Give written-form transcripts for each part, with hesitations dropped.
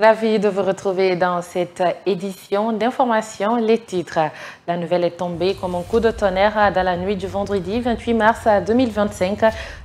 Ravi de vous retrouver dans cette édition d'information. Les titres. La nouvelle est tombée comme un coup de tonnerre dans la nuit du vendredi 28 mars 2025.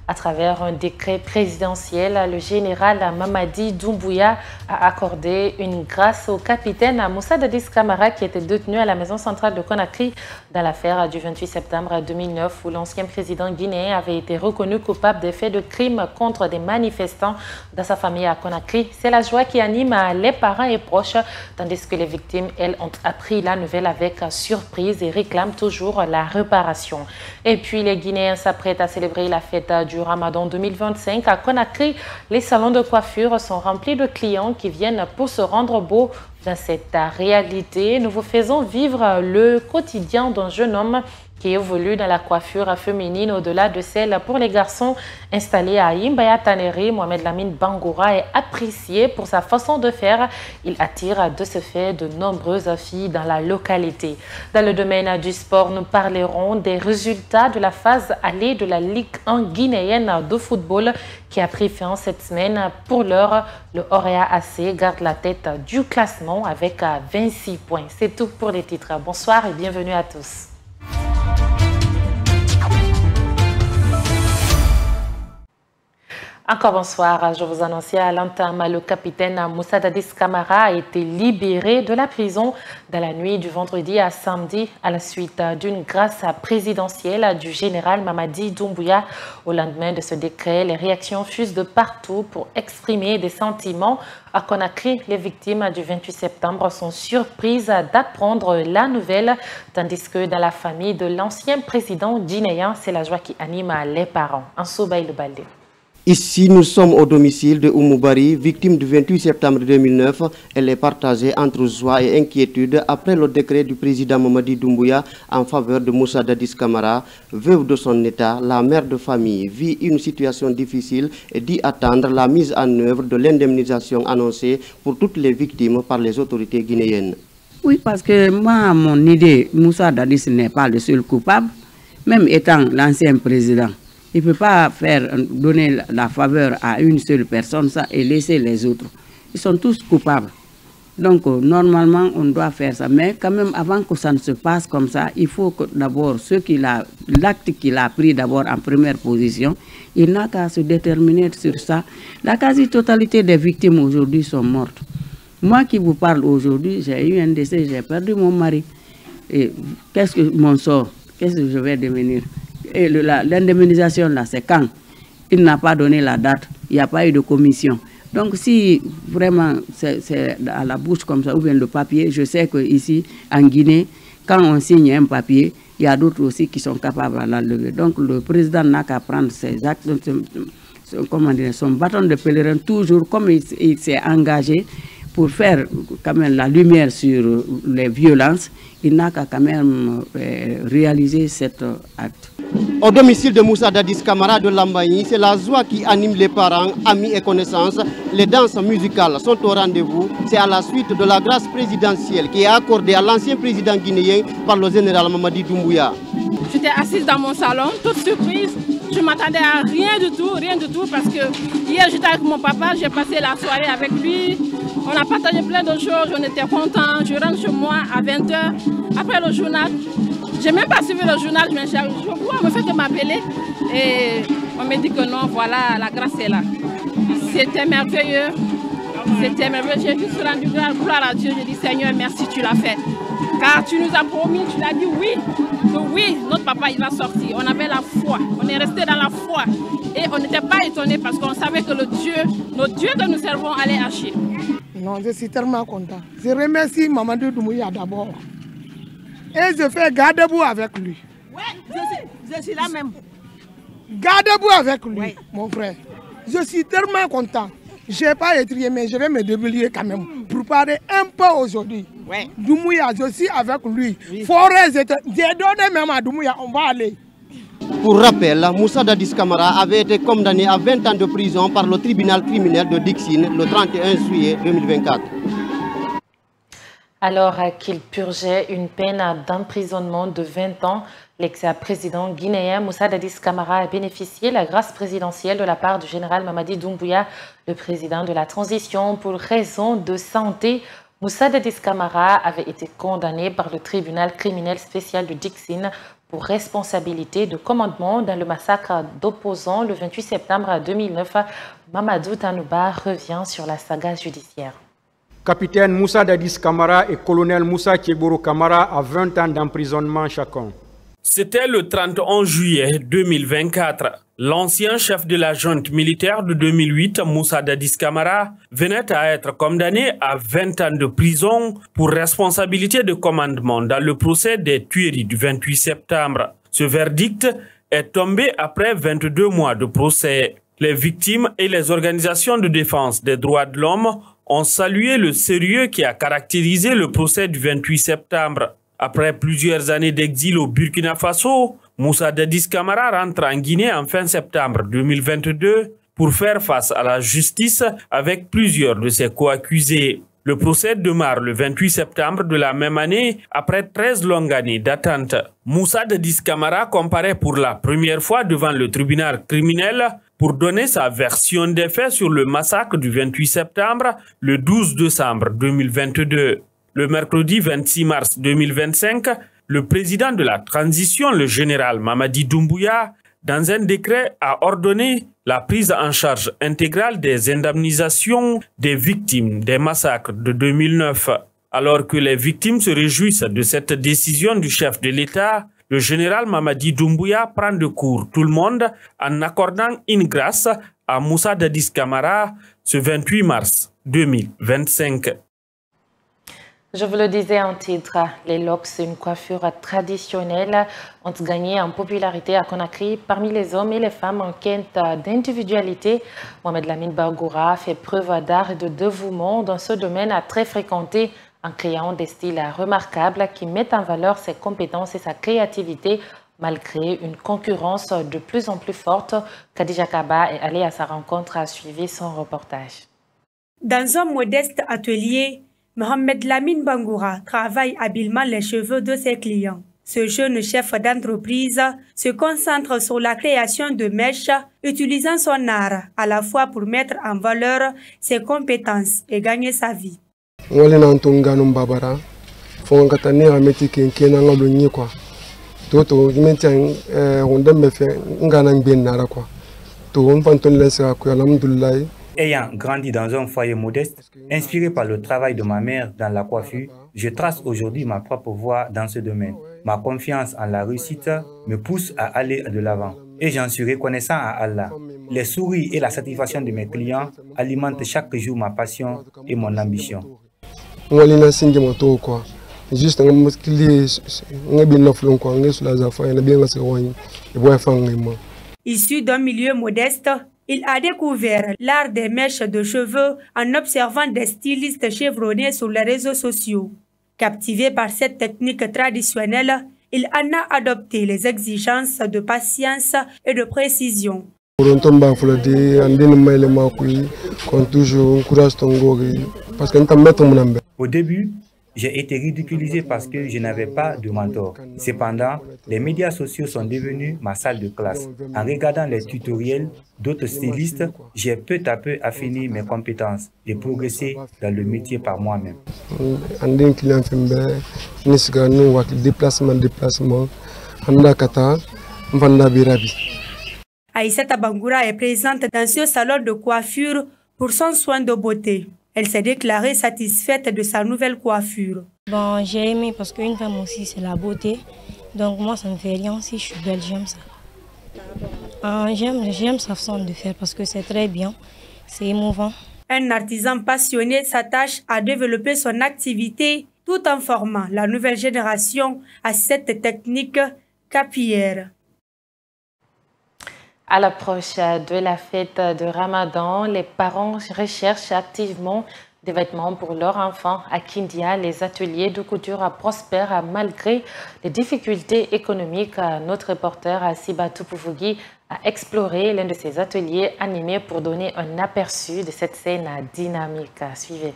À travers un décret présidentiel, le général Mamadi Doumbouya a accordé une grâce au capitaine Moussa Dadis Camara qui était détenu à la maison centrale de Conakry dans l'affaire du 28 septembre 2009 où l'ancien président guinéen avait été reconnu coupable des faits de crimes contre des manifestants dans sa famille à Conakry. C'est la joie qui anime les parents et proches, tandis que les victimes, elles, ont appris la nouvelle avec surprise et réclament toujours la réparation. Et puis les Guinéens s'apprêtent à célébrer la fête du Ramadan 2025 à Conakry. Les salons de coiffure sont remplis de clients qui viennent pour se rendre beau. Dans cette réalité, nous vous faisons vivre le quotidien d'un jeune homme qui évolue dans la coiffure féminine au-delà de celle pour les garçons. Installé à Imbaya Taneri, Mohamed Lamine Bangoura est apprécié pour sa façon de faire. Il attire de ce fait de nombreuses filles dans la localité. Dans le domaine du sport, nous parlerons des résultats de la phase allée de la Ligue 1 guinéenne de football qui a pris fin cette semaine. Pour l'heure, le Orea AC garde la tête du classement avec 26 points. C'est tout pour les titres. Bonsoir et bienvenue à tous. Encore bonsoir, je vous annonçais à l'entame, le capitaine Moussa Dadis Camara a été libéré de la prison dans la nuit du vendredi à samedi à la suite d'une grâce présidentielle du général Mamadi Doumbouya. Au lendemain de ce décret, les réactions fusent de partout pour exprimer des sentiments. À Conakry, les victimes du 28 septembre sont surprises d'apprendre la nouvelle, tandis que dans la famille de l'ancien président guinéen, c'est la joie qui anime les parents. Ansou Baïl Baldé. Ici, nous sommes au domicile de Oumoubari, victime du 28 septembre 2009. Elle est partagée entre joie et inquiétude après le décret du président Mamadi Doumbouya en faveur de Moussa Dadis Camara. Veuve de son état, la mère de famille vit une situation difficile et dit attendre la mise en œuvre de l'indemnisation annoncée pour toutes les victimes par les autorités guinéennes. Oui, parce que moi, à mon idée, Moussa Dadis n'est pas le seul coupable, même étant l'ancien président. Il ne peut pas donner la faveur à une seule personne ça, et laisser les autres. Ils sont tous coupables. Donc, normalement, on doit faire ça. Mais quand même, avant que ça ne se passe comme ça, il faut que d'abord, l'acte qu'il a pris d'abord en première position, il n'a qu'à se déterminer sur ça. La quasi-totalité des victimes aujourd'hui sont mortes. Moi qui vous parle aujourd'hui, j'ai eu un décès, j'ai perdu mon mari. Et qu'est-ce que mon sort? Qu'est-ce que je vais devenir? Et l'indemnisation, là, c'est quand? Il n'a pas donné la date, il n'y a pas eu de commission. Donc, si vraiment c'est à la bouche comme ça, ou bien le papier, je sais qu'ici, en Guinée, quand on signe un papier, il y a d'autres aussi qui sont capables de l'enlever. Donc, le président n'a qu'à prendre ses actes, son bâton de pèlerin, toujours comme il s'est engagé pour faire quand même la lumière sur les violences, il n'a qu'à quand même réaliser cet acte. Au domicile de Moussa Dadis Camara de Lambaye, c'est la joie qui anime les parents, amis et connaissances. Les danses musicales sont au rendez-vous. C'est à la suite de la grâce présidentielle qui est accordée à l'ancien président guinéen par le général Mamadi Doumbouya. J'étais assise dans mon salon, toute surprise. Je ne m'attendais à rien du tout, parce que hier j'étais avec mon papa, j'ai passé la soirée avec lui. On a partagé plein de choses, on était contents. Je rentre chez moi à 20 h. Après le journal, je n'ai même pas suivi le journal, je vois, on me fait que m'appeler. Et on me dit que non, voilà, la grâce est là. C'était merveilleux. C'était merveilleux. J'ai juste rendu gloire à Dieu. J'ai dit, Seigneur, merci, tu l'as fait. Car tu nous as promis, tu l'as dit oui. Que oui, notre papa, il va sortir. On avait la foi. On est resté dans la foi. Et on n'était pas étonnés parce qu'on savait que notre Dieu que nous servons allait agir. Non, je suis tellement content. Je remercie Mamadi Doumbouya d'abord. Et je fais garde-boue avec lui. Oui, je suis là même. Garde-boue avec lui, oui. Mon frère. Je suis tellement content. Je n'ai pas étrié, mais je vais me débrouiller quand même pour parler un peu aujourd'hui. Oui. Doumbouya, je suis avec lui. Oui. Forêt, j'ai donné même à Doumbouya, on va aller. Pour rappel, Moussa Dadis Camara avait été condamné à 20 ans de prison par le tribunal criminel de Dixine le 31 juillet 2024. Alors qu'il purgeait une peine d'emprisonnement de 20 ans, l'ex-président guinéen Moussa Dadis Camara a bénéficié de la grâce présidentielle de la part du général Mamadi Doumbouya, le président de la transition, pour raison de santé. Moussa Dadis Camara avait été condamné par le tribunal criminel spécial de Dixine pour responsabilité de commandement dans le massacre d'opposants le 28 septembre 2009. Mamadou Tanouba revient sur la saga judiciaire. Capitaine Moussa Dadis Camara et colonel Moussa Tcheboro Camara à 20 ans d'emprisonnement chacun. C'était le 31 juillet 2024. L'ancien chef de la junte militaire de 2008, Moussa Dadis Camara, venait à être condamné à 20 ans de prison pour responsabilité de commandement dans le procès des tueries du 28 septembre. Ce verdict est tombé après 22 mois de procès. Les victimes et les organisations de défense des droits de l'homme ont salué le sérieux qui a caractérisé le procès du 28 septembre. Après plusieurs années d'exil au Burkina Faso, Moussa Dadis Camara rentre en Guinée en fin septembre 2022 pour faire face à la justice avec plusieurs de ses co-accusés. Le procès démarre le 28 septembre de la même année après 13 longues années d'attente. Moussa Dadis Camara comparaît pour la première fois devant le tribunal criminel pour donner sa version des faits sur le massacre du 28 septembre le 12 décembre 2022. Le mercredi 26 mars 2025, le président de la transition, le général Mamadi Doumbouya, dans un décret a ordonné la prise en charge intégrale des indemnisations des victimes des massacres de 2009. Alors que les victimes se réjouissent de cette décision du chef de l'État, le général Mamadi Doumbouya prend de court tout le monde en accordant une grâce à Moussa Dadis Camara ce 28 mars 2025. Je vous le disais en titre, les locks, une coiffure traditionnelle, ont gagné en popularité à Conakry parmi les hommes et les femmes en quête d'individualité. Mohamed Lamine Bangoura fait preuve d'art et de dévouement dans ce domaine très fréquenté en créant des styles remarquables qui mettent en valeur ses compétences et sa créativité malgré une concurrence de plus en plus forte. Khadija Kaba est allée à sa rencontre à suivre son reportage. Dans un modeste atelier, Mohamed Lamine Bangoura travaille habilement les cheveux de ses clients. Ce jeune chef d'entreprise se concentre sur la création de mèches, utilisant son art à la fois pour mettre en valeur ses compétences et gagner sa vie. Ayant grandi dans un foyer modeste, inspiré par le travail de ma mère dans la coiffure, je trace aujourd'hui ma propre voie dans ce domaine. Ma confiance en la réussite me pousse à aller de l'avant. Et j'en suis reconnaissant à Allah. Les sourires et la satisfaction de mes clients alimentent chaque jour ma passion et mon ambition. Issu d'un milieu modeste, il a découvert l'art des mèches de cheveux en observant des stylistes chevronnés sur les réseaux sociaux. Captivé par cette technique traditionnelle, il en a adopté les exigences de patience et de précision. Au début, j'ai été ridiculisé parce que je n'avais pas de mentor. Cependant, les médias sociaux sont devenus ma salle de classe. En regardant les tutoriels d'autres stylistes, j'ai peu à peu affiné mes compétences et progressé dans le métier par moi-même. Aïssata Bangoura est présente dans ce salon de coiffure pour son soin de beauté. Elle s'est déclarée satisfaite de sa nouvelle coiffure. Bon, j'ai aimé parce qu'une femme aussi, c'est la beauté. Donc moi, ça me fait rien si je suis belle, j'aime ça. J'aime sa façon de faire parce que c'est très bien, c'est émouvant. Un artisan passionné s'attache à développer son activité tout en formant la nouvelle génération à cette technique capillaire. À l'approche de la fête de Ramadan, les parents recherchent activement des vêtements pour leurs enfants. À Kindia, les ateliers de couture prospèrent malgré les difficultés économiques. Notre reporter Sibatou Poufougi a exploré l'un de ces ateliers animés pour donner un aperçu de cette scène dynamique. Suivez.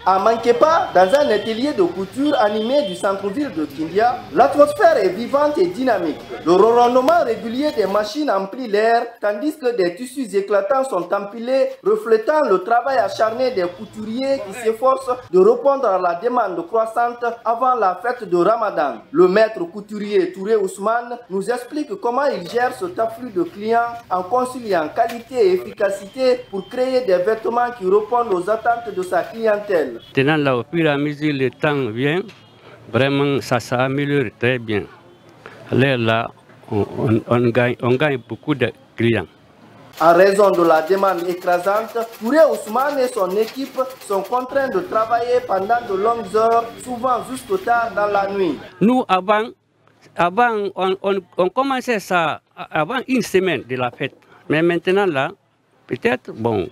En manquez pas, dans un atelier de couture animé du centre-ville de Kindia, l'atmosphère est vivante et dynamique. Le ronronnement régulier des machines emplit l'air, tandis que des tissus éclatants sont empilés, reflétant le travail acharné des couturiers qui s'efforcent de répondre à la demande croissante avant la fête de Ramadan. Le maître couturier Touré Ousmane nous explique comment il gère cet afflux de clients en conciliant qualité et efficacité pour créer des vêtements qui répondent aux attentes de sa clientèle. Maintenant, là, au fur et à mesure le temps vient, vraiment ça s'améliore très bien. Là, on gagne beaucoup de clients. En raison de la demande écrasante, Touré Ousmane et son équipe sont contraints de travailler pendant de longues heures, souvent jusqu'au tard dans la nuit. Nous, avant on commençait ça avant une semaine de la fête. Mais maintenant, là, peut-être, bon,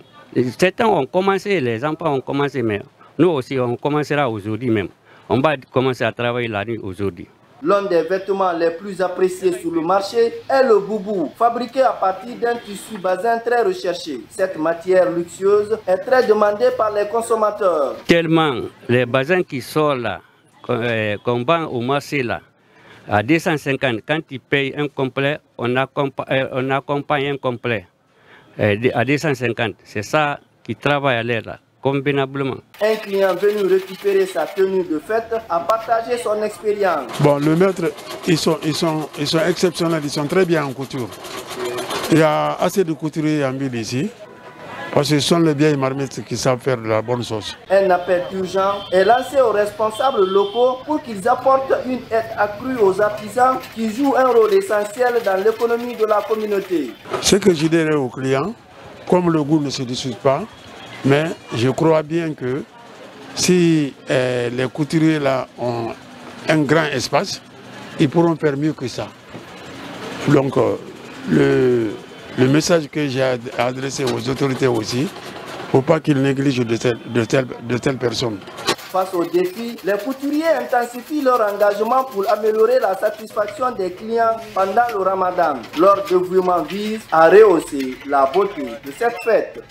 certains ont commencé, les enfants ont commencé, mais nous aussi, on commencera aujourd'hui même. On va commencer à travailler la nuit aujourd'hui. L'un des vêtements les plus appréciés sur le marché est le boubou, fabriqué à partir d'un tissu basin très recherché. Cette matière luxueuse est très demandée par les consommateurs. Tellement les basins qui sont là, qu'on vend au marché là, à 250, quand ils payent un complet, on accompagne un complet à 250. C'est ça qui travaille à l'air là. Convenablement. Un client venu récupérer sa tenue de fête a partagé son expérience. Bon, le maître, ils sont exceptionnels, ils sont très bien en couture. Il y a assez de couturiers en ville ici, parce que ce sont les vieilles marmites qui savent faire de la bonne sauce. Un appel urgent est lancé aux responsables locaux pour qu'ils apportent une aide accrue aux artisans qui jouent un rôle essentiel dans l'économie de la communauté. Ce que je dirais aux clients, comme le goût ne se discute pas, mais je crois bien que si les couturiers là ont un grand espace, ils pourront faire mieux que ça. Donc le message que j'ai adressé aux autorités aussi, il ne faut pas qu'ils négligent de telles personnes. Face aux défis, les couturiers intensifient leur engagement pour améliorer la satisfaction des clients pendant le Ramadan. Leur dévouement vise à rehausser la beauté de cette fête.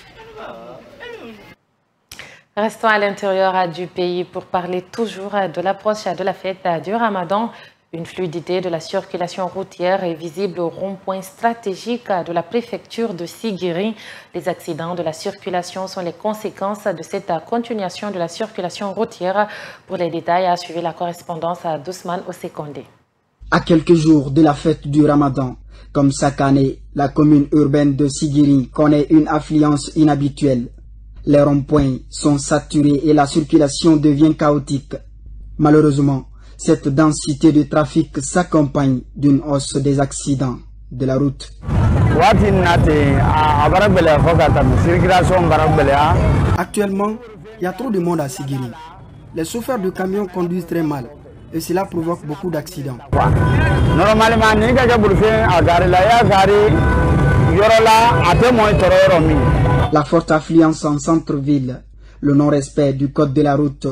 Restons à l'intérieur du pays pour parler toujours de l'approche de la fête du Ramadan. Une fluidité de la circulation routière est visible au rond-point stratégique de la préfecture de Siguiri. Les accidents de la circulation sont les conséquences de cette continuation de la circulation routière. Pour les détails, suivez la correspondance d'Ousmane Osekondé. À quelques jours de la fête du Ramadan, comme chaque année, la commune urbaine de Siguiri connaît une affluence inhabituelle. Les ronds-points sont saturés et la circulation devient chaotique. Malheureusement, cette densité de trafic s'accompagne d'une hausse des accidents de la route. Actuellement, il y a trop de monde à Siguiri. Les chauffeurs de camions conduisent très mal et cela provoque beaucoup d'accidents. La forte affluence en centre-ville, le non-respect du code de la route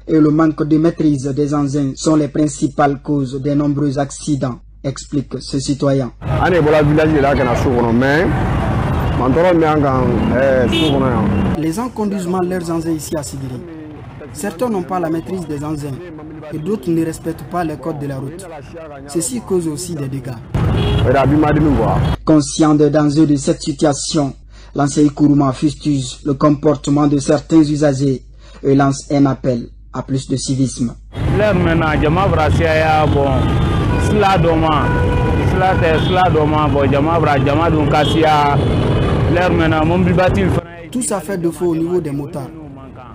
et le manque de maîtrise des engins sont les principales causes des nombreux accidents, explique ce citoyen. Les gens conduisent mal leurs engins ici à Siguiri. Certains n'ont pas la maîtrise des engins et d'autres ne respectent pas les codes de la route. Ceci cause aussi des dégâts. Conscient des dangers de cette situation, l'enseigne Kourouma fustige le comportement de certains usagers et lance un appel à plus de civisme. Tout ça fait de faux au niveau des motards.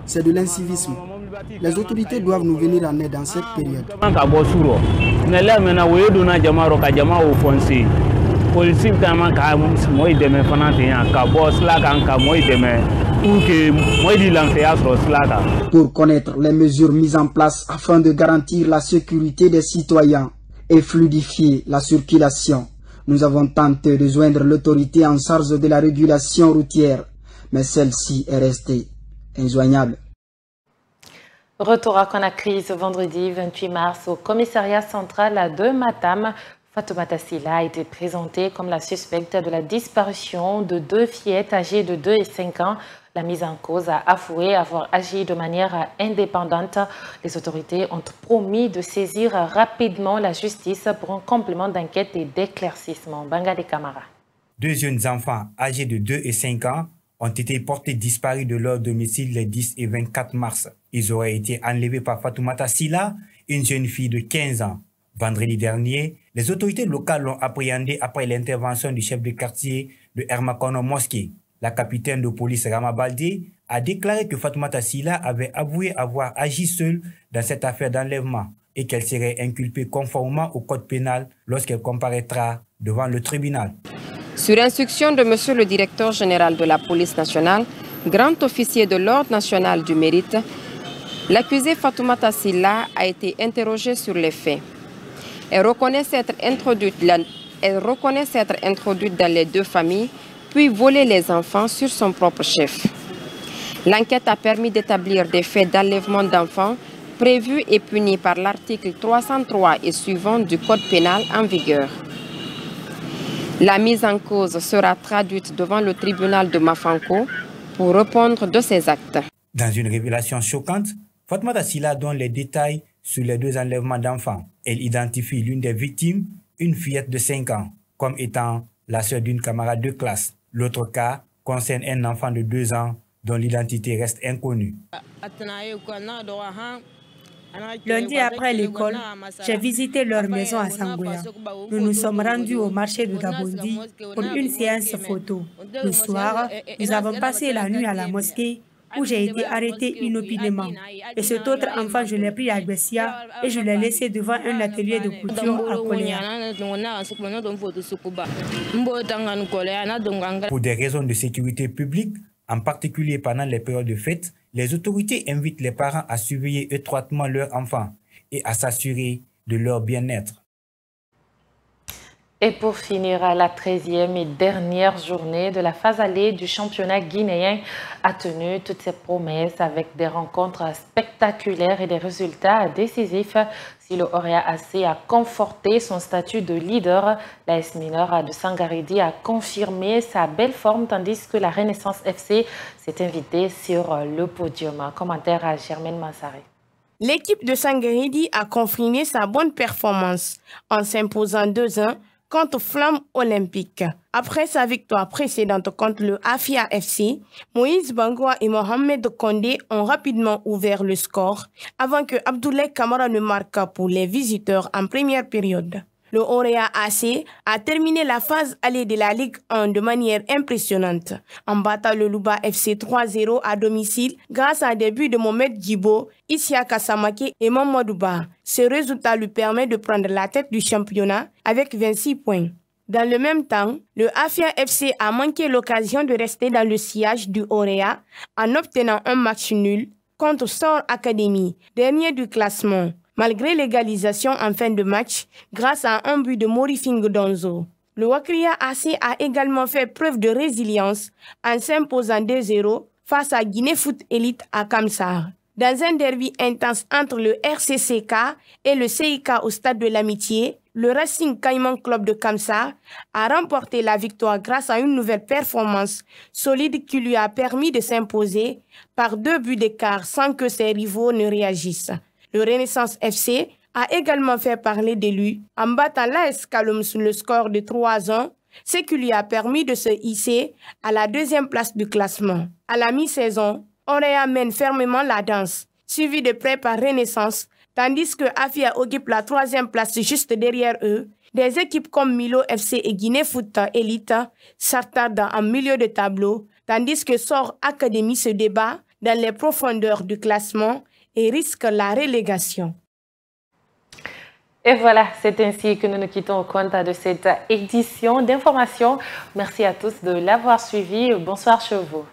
C'est de l'incivisme. Les autorités doivent nous venir en aide dans cette période. Pour connaître les mesures mises en place afin de garantir la sécurité des citoyens et fluidifier la circulation, nous avons tenté de joindre l'autorité en charge de la régulation routière, mais celle-ci est restée injoignable. Retour à Conakry ce vendredi 28 mars au commissariat central de Matam. Fatoumata Sylla a été présentée comme la suspecte de la disparition de deux fillettes âgées de 2 et 5 ans. La mise en cause a avoué avoir agi de manière indépendante. Les autorités ont promis de saisir rapidement la justice pour un complément d'enquête et d'éclaircissement. Bangade Camara. 2 jeunes enfants âgés de 2 et 5 ans ont été portés disparus de leur domicile les 10 et 24 mars. Ils auraient été enlevés par Fatoumata Silla, une jeune fille de 15 ans. Vendredi dernier, les autorités locales l'ont appréhendé après l'intervention du chef de quartier de Hermakono Mosquée. La capitaine de police Rama Baldé a déclaré que Fatoumata Silla avait avoué avoir agi seule dans cette affaire d'enlèvement et qu'elle serait inculpée conformément au code pénal lorsqu'elle comparaîtra devant le tribunal. Sur instruction de Monsieur le directeur général de la police nationale, grand officier de l'Ordre national du mérite, l'accusée Fatoumata Silla a été interrogée sur les faits. Elle reconnaît s'être introduite dans les 2 familles, puis voler les enfants sur son propre chef. L'enquête a permis d'établir des faits d'enlèvement d'enfants prévus et punis par l'article 303 et suivant du code pénal en vigueur. La mise en cause sera traduite devant le tribunal de Mafanko pour répondre de ses actes. Dans une révélation choquante, Fatoumata Silla donne les détails sur les 2 enlèvements d'enfants. Elle identifie l'une des victimes, une fillette de 5 ans, comme étant la sœur d'une camarade de classe. L'autre cas concerne un enfant de 2 ans dont l'identité reste inconnue. Lundi après l'école, j'ai visité leur maison à Sangoya. Nous nous sommes rendus au marché de Gabondi pour une séance photo. Le soir, nous avons passé la nuit à la mosquée où j'ai été arrêté inopinément. Et cet autre enfant, je l'ai pris à Bessia et je l'ai laissé devant un atelier de couture à Koléa. Pour des raisons de sécurité publique, en particulier pendant les périodes de fête, les autorités invitent les parents à surveiller étroitement leurs enfants et à s'assurer de leur bien-être. Et pour finir, la 13e et dernière journée de la phase allée du championnat guinéen a tenu toutes ses promesses avec des rencontres spectaculaires et des résultats décisifs. Si le Orea AC a conforté son statut de leader, l'AS Mineur de Sangaridi a confirmé sa belle forme tandis que la Renaissance FC s'est invitée sur le podium. Commentaire à Germaine Mansaré. L'équipe de Sangaridi a confirmé sa bonne performance en s'imposant 2-1 contre Flamme Olympique. Après sa victoire précédente contre le Afia FC, Moïse Bangoua et Mohamed Kondé ont rapidement ouvert le score avant que Abdoulaye Kamara ne marque pour les visiteurs en première période. Le Orea AC a terminé la phase allée de la Ligue 1 de manière impressionnante en battant le Luba FC 3-0 à domicile grâce à des buts de Mohamed Djibo, Isiaka Samake et Mamadou Ba. Ce résultat lui permet de prendre la tête du championnat avec 26 points. Dans le même temps, le Afia FC a manqué l'occasion de rester dans le sillage du Orea en obtenant un match nul contre Stor Academy, dernier du classement, malgré l'égalisation en fin de match grâce à un but de Morifing Donzo. Le Wakria AC a également fait preuve de résilience en s'imposant 2-0 face à Guinée Foot Elite à Kamsar. Dans un derby intense entre le RCCK et le CIK au stade de l'Amitié, le Racing Caïman Club de Kamsar a remporté la victoire grâce à une nouvelle performance solide qui lui a permis de s'imposer par 2 buts d'écart sans que ses rivaux ne réagissent. Le Renaissance FC a également fait parler de lui en battant l'AS Kaloum sur le score de 3-1, ce qui lui a permis de se hisser à la 2e place du classement. À la mi-saison, Orea mène fermement la danse, suivi de près par Renaissance, tandis que Afia occupe la 3e place juste derrière eux. Des équipes comme Milo FC et Guinée Foot Elite s'attardent en milieu de tableau, tandis que Sor Academy se débat dans les profondeurs du classement et risque la relégation. Et voilà, c'est ainsi que nous nous quittons au compte de cette édition d'information. Merci à tous de l'avoir suivi. Bonsoir chez vous.